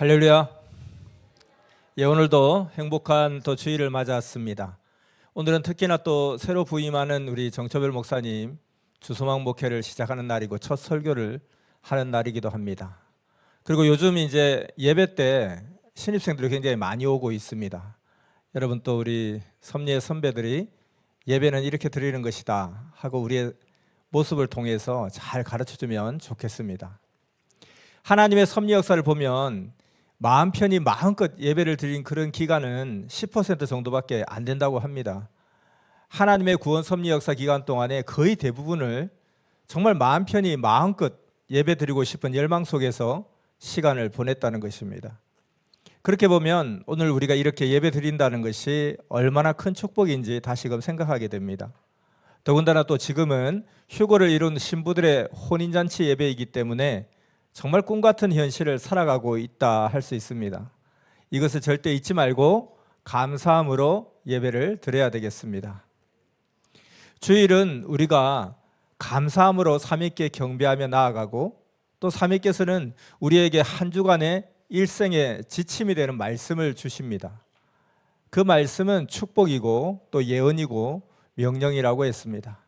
할렐루야. 예, 오늘도 행복한 또 주일을 맞았습니다. 오늘은 특히나 또 새로 부임하는 우리 정초별 목사님 주소망 목회를 시작하는 날이고 첫 설교를 하는 날이기도 합니다. 그리고 요즘 이제 예배 때 신입생들이 굉장히 많이 오고 있습니다. 여러분 또 우리 섭리의 선배들이 예배는 이렇게 드리는 것이다 하고 우리의 모습을 통해서 잘 가르쳐주면 좋겠습니다. 하나님의 섭리 역사를 보면 마음 편히 마음껏 예배를 드린 그런 기간은 10% 정도밖에 안 된다고 합니다. 하나님의 구원 섭리 역사 기간 동안에 거의 대부분을 정말 마음 편히 마음껏 예배 드리고 싶은 열망 속에서 시간을 보냈다는 것입니다. 그렇게 보면 오늘 우리가 이렇게 예배 드린다는 것이 얼마나 큰 축복인지 다시금 생각하게 됩니다. 더군다나 또 지금은 휴고를 이룬 신부들의 혼인잔치 예배이기 때문에 정말 꿈같은 현실을 살아가고 있다 할 수 있습니다. 이것을 절대 잊지 말고 감사함으로 예배를 드려야 되겠습니다. 주일은 우리가 감사함으로 삼위께 경배하며 나아가고 또 삼위께서는 우리에게 한 주간의 일생의 지침이 되는 말씀을 주십니다. 그 말씀은 축복이고 또 예언이고 명령이라고 했습니다.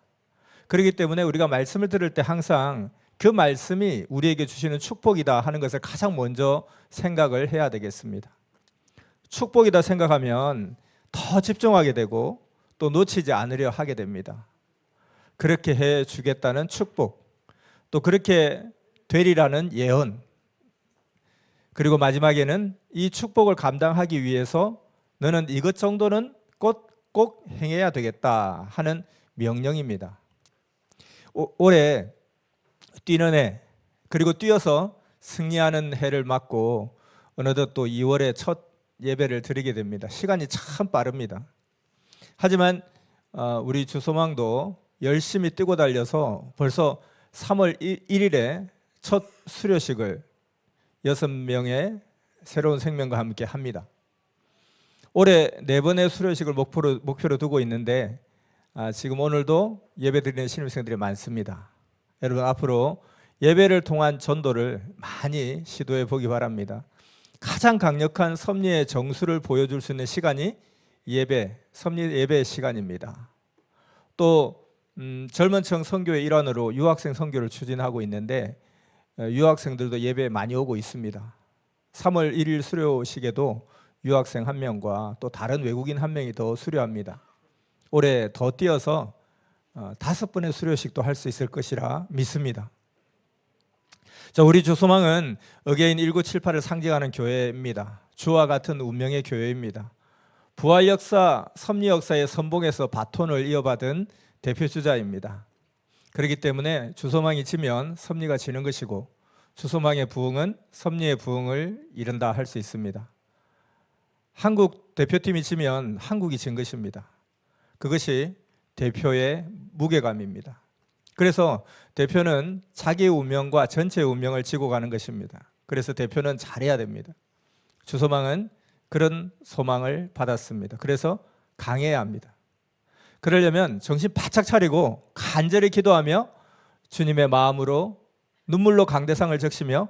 그렇기 때문에 우리가 말씀을 들을 때 항상 그 말씀이 우리에게 주시는 축복이다 하는 것을 가장 먼저 생각을 해야 되겠습니다. 축복이다 생각하면 더 집중하게 되고 또 놓치지 않으려 하게 됩니다. 그렇게 해 주겠다는 축복, 또 그렇게 되리라는 예언, 그리고 마지막에는 이 축복을 감당하기 위해서 너는 이것 정도는 꼭 행해야 되겠다 하는 명령입니다. 올해 뛰는 해, 그리고 뛰어서 승리하는 해를 맞고 어느덧 또 2월에 첫 예배를 드리게 됩니다. 시간이 참 빠릅니다. 하지만 우리 주소망도 열심히 뛰고 달려서 벌써 3월 1일에 첫 수료식을 6명의 새로운 생명과 함께 합니다. 올해 4번의 수료식을 목표로 두고 있는데 지금 오늘도 예배 드리는 신입생들이 많습니다. 여러분 앞으로 예배를 통한 전도를 많이 시도해 보기 바랍니다. 가장 강력한 섭리의 정수를 보여줄 수 있는 시간이 섭리 예배의 시간입니다. 또 젊은 층 선교의 일환으로 유학생 선교를 추진하고 있는데 유학생들도 예배에 많이 오고 있습니다. 3월 1일 수료식에도 유학생 1명과 또 다른 외국인 1명이 더 수료합니다. 올해 더 뛰어서 5번의 수료식도 할 수 있을 것이라 믿습니다. 자, 우리 주소망은 어게인 1978을 상징하는 교회입니다. 주와 같은 운명의 교회입니다. 부활 역사, 섭리 역사의 선봉에서 바톤을 이어받은 대표 주자입니다. 그렇기 때문에 주소망이 지면 섭리가 지는 것이고 주소망의 부흥은 섭리의 부흥을 이룬다 할 수 있습니다. 한국 대표팀이 지면 한국이 진 것입니다. 그것이 대표의 무게감입니다. 그래서 대표는 자기의 운명과 전체의 운명을 지고 가는 것입니다. 그래서 대표는 잘해야 됩니다. 주소망은 그런 소망을 받았습니다. 그래서 강해야 합니다. 그러려면 정신 바짝 차리고 간절히 기도하며 주님의 마음으로 눈물로 강대상을 적시며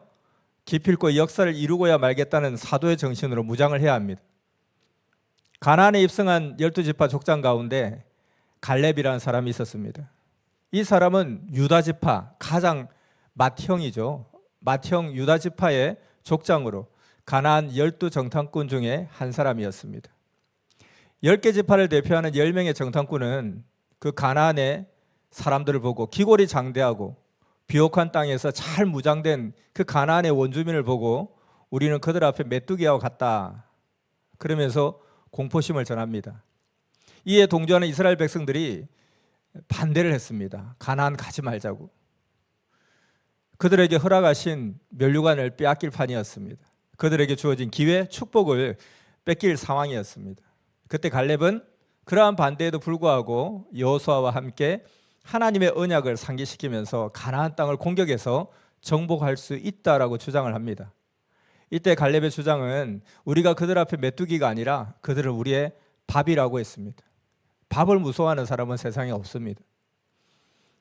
기필코 이 역사를 이루고야 말겠다는 사도의 정신으로 무장을 해야 합니다. 가나안에 입성한 12지파 족장 가운데 갈렙이라는 사람이 있었습니다. 이 사람은 유다지파 가장 맏형이죠. 맏형 유다지파의 족장으로 가나안 12정탐꾼 중에 한 사람이었습니다. 10개 지파를 대표하는 10명의 정탐꾼은 그 가나안의 사람들을 보고 기골이 장대하고 비옥한 땅에서 잘 무장된 그 가나안의 원주민을 보고 우리는 그들 앞에 메뚜기와 같다 그러면서 공포심을 전합니다. 이에 동조하는 이스라엘 백성들이 반대를 했습니다. 가나안 가지 말자고. 그들에게 허락하신 면류관을 빼앗길 판이었습니다. 그들에게 주어진 기회, 축복을 뺏길 상황이었습니다. 그때 갈렙은 그러한 반대에도 불구하고 여호수아와 함께 하나님의 언약을 상기시키면서 가나안 땅을 공격해서 정복할 수 있다라고 주장을 합니다. 이때 갈렙의 주장은 우리가 그들 앞에 메뚜기가 아니라 그들은 우리의 밥이라고 했습니다. 밥을 무서워하는 사람은 세상에 없습니다.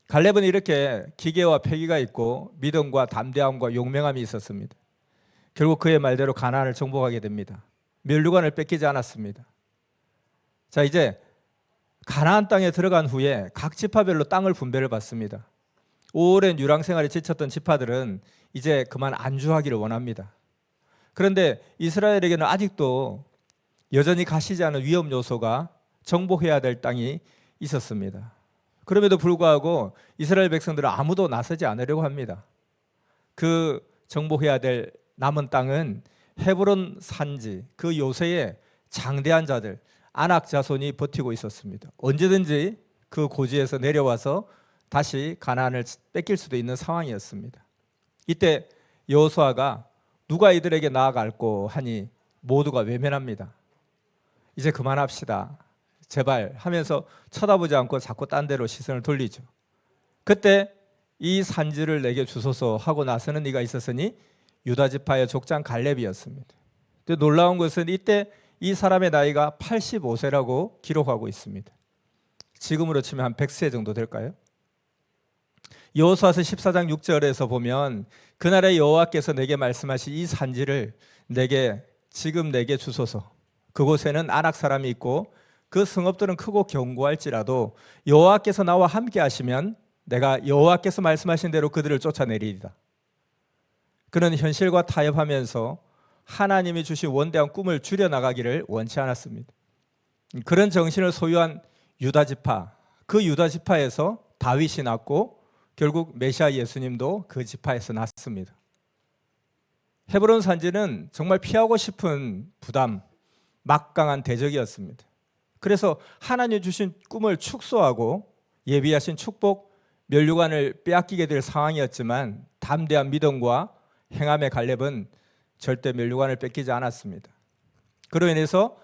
갈렙은 이렇게 기계와 패기가 있고 믿음과 담대함과 용맹함이 있었습니다. 결국 그의 말대로 가나안을 정복하게 됩니다. 면류관을 뺏기지 않았습니다. 자, 이제 가나안 땅에 들어간 후에 각 지파별로 땅을 분배를 받습니다. 오랜 유랑 생활에 지쳤던 지파들은 이제 그만 안주하기를 원합니다. 그런데 이스라엘에게는 아직도 여전히 가시지 않은 위험 요소가 정복해야 될 땅이 있었습니다. 그럼에도 불구하고 이스라엘 백성들은 아무도 나서지 않으려고 합니다. 그 정복해야 될 남은 땅은 헤브론 산지, 그 요새의 장대한 자들, 아낙 자손이 버티고 있었습니다. 언제든지 그 고지에서 내려와서 다시 가나안을 뺏길 수도 있는 상황이었습니다. 이때 여호수아가 누가 이들에게 나아갈꼬 하니 모두가 외면합니다. 이제 그만합시다, 제발 하면서 쳐다보지 않고 자꾸 딴 데로 시선을 돌리죠. 그때 이 산지를 내게 주소서 하고 나서는 이가 있었으니 유다 지파의 족장 갈렙이었습니다. 놀라운 것은 이때 이 사람의 나이가 85세라고 기록하고 있습니다. 지금으로 치면 한 100세 정도 될까요? 여호수아서 14장 6절에서 보면 그날에 여호와께서 내게 말씀하신 이 산지를 지금 내게 주소서. 그곳에는 아낙 사람이 있고 그 성읍들은 크고 견고할지라도 여호와께서 나와 함께 하시면 내가 여호와께서 말씀하신 대로 그들을 쫓아내리이다. 그는 현실과 타협하면서 하나님이 주신 원대한 꿈을 줄여나가기를 원치 않았습니다. 그런 정신을 소유한 유다 지파, 그 유다 지파에서 다윗이 났고 결국 메시아 예수님도 그 지파에서 났습니다. 헤브론 산지는 정말 피하고 싶은 부담, 막강한 대적이었습니다. 그래서 하나님 주신 꿈을 축소하고 예비하신 축복, 면류관을 빼앗기게 될 상황이었지만 담대한 믿음과 행함의 갈렙은 절대 면류관을 뺏기지 않았습니다. 그로 인해서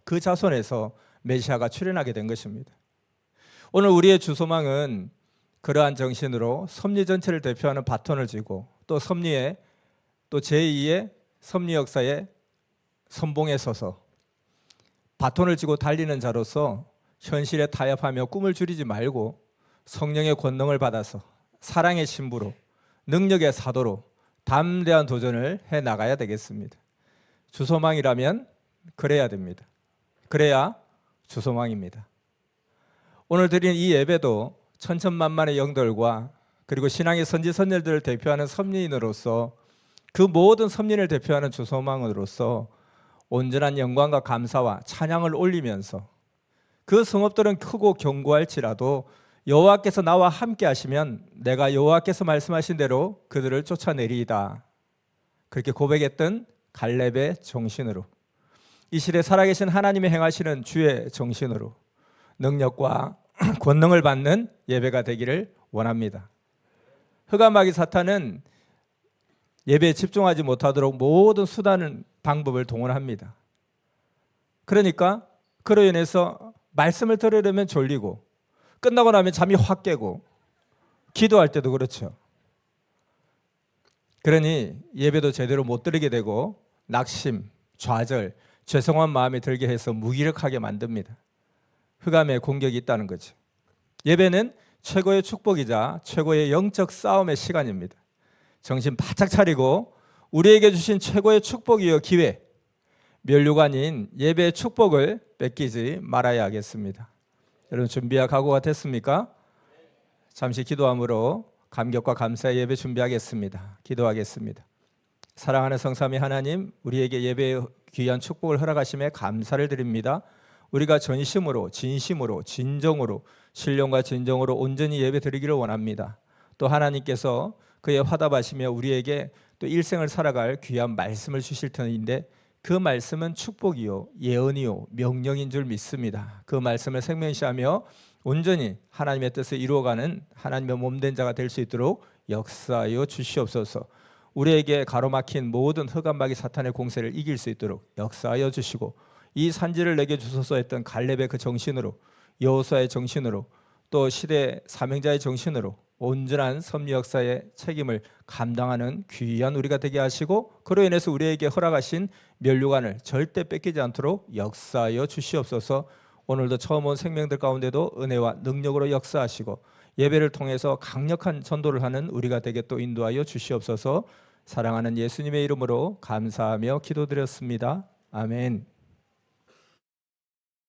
그 자손에서 메시아가 출현하게 된 것입니다. 오늘 우리의 주소망은 그러한 정신으로 섭리 전체를 대표하는 바톤을 쥐고 또 섭리의 또 제2의 섭리 역사의 선봉에 서서 바톤을 쥐고 달리는 자로서 현실에 타협하며 꿈을 줄이지 말고 성령의 권능을 받아서 사랑의 신부로 능력의 사도로 담대한 도전을 해나가야 되겠습니다. 주소망이라면 그래야 됩니다. 그래야 주소망입니다. 오늘 드린 이 예배도 천천만만의 영들과 그리고 신앙의 선지선열들을 대표하는 섭리인으로서 그 모든 섭리를 대표하는 주소망으로서 온전한 영광과 감사와 찬양을 올리면서 그 성읍들은 크고 견고할지라도 여호와께서 나와 함께 하시면 내가 여호와께서 말씀하신 대로 그들을 쫓아내리이다. 그렇게 고백했던 갈렙의 정신으로 이 시대 살아계신 하나님의 행하시는 주의 정신으로 능력과 권능을 받는 예배가 되기를 원합니다. 흑암마귀 사탄은 예배에 집중하지 못하도록 모든 수단을 방법을 동원합니다. 그러니까 그로 인해서 말씀을 들으려면 졸리고 끝나고 나면 잠이 확 깨고 기도할 때도 그렇죠. 그러니 예배도 제대로 못 드리게 되고 낙심, 좌절, 죄송한 마음이 들게 해서 무기력하게 만듭니다. 흑암의 공격이 있다는 거죠. 예배는 최고의 축복이자 최고의 영적 싸움의 시간입니다. 정신 바짝 차리고 우리에게 주신 최고의 축복이요 기회, 면류관인 예배의 축복을 뺏기지 말아야 하겠습니다. 여러분 준비와 각오가 됐습니까? 잠시 기도함으로 감격과 감사의 예배 준비하겠습니다. 기도하겠습니다. 사랑하는 성삼위 하나님, 우리에게 예배의 귀한 축복을 허락하심에 감사를 드립니다. 우리가 전심으로 진심으로 진정으로 신령과 진정으로 온전히 예배 드리기를 원합니다. 또 하나님께서 그의 화답하시며 우리에게 또 일생을 살아갈 귀한 말씀을 주실 터인데 그 말씀은 축복이요 예언이요 명령인 줄 믿습니다. 그 말씀을 생명시하며 온전히 하나님의 뜻을 이루어가는 하나님의 몸된 자가 될 수 있도록 역사하여 주시옵소서. 우리에게 가로막힌 모든 흑암마귀 사탄의 공세를 이길 수 있도록 역사하여 주시고 이 산지를 내게 주소서 했던 갈렙의 그 정신으로 여호수아의 정신으로 또 시대 사명자의 정신으로 온전한 섭리 역사의 책임을 감당하는 귀한 우리가 되게 하시고 그로 인해서 우리에게 허락하신 면류관을 절대 뺏기지 않도록 역사하여 주시옵소서. 오늘도 처음 온 생명들 가운데도 은혜와 능력으로 역사하시고 예배를 통해서 강력한 전도를 하는 우리가 되게 또 인도하여 주시옵소서. 사랑하는 예수님의 이름으로 감사하며 기도드렸습니다. 아멘.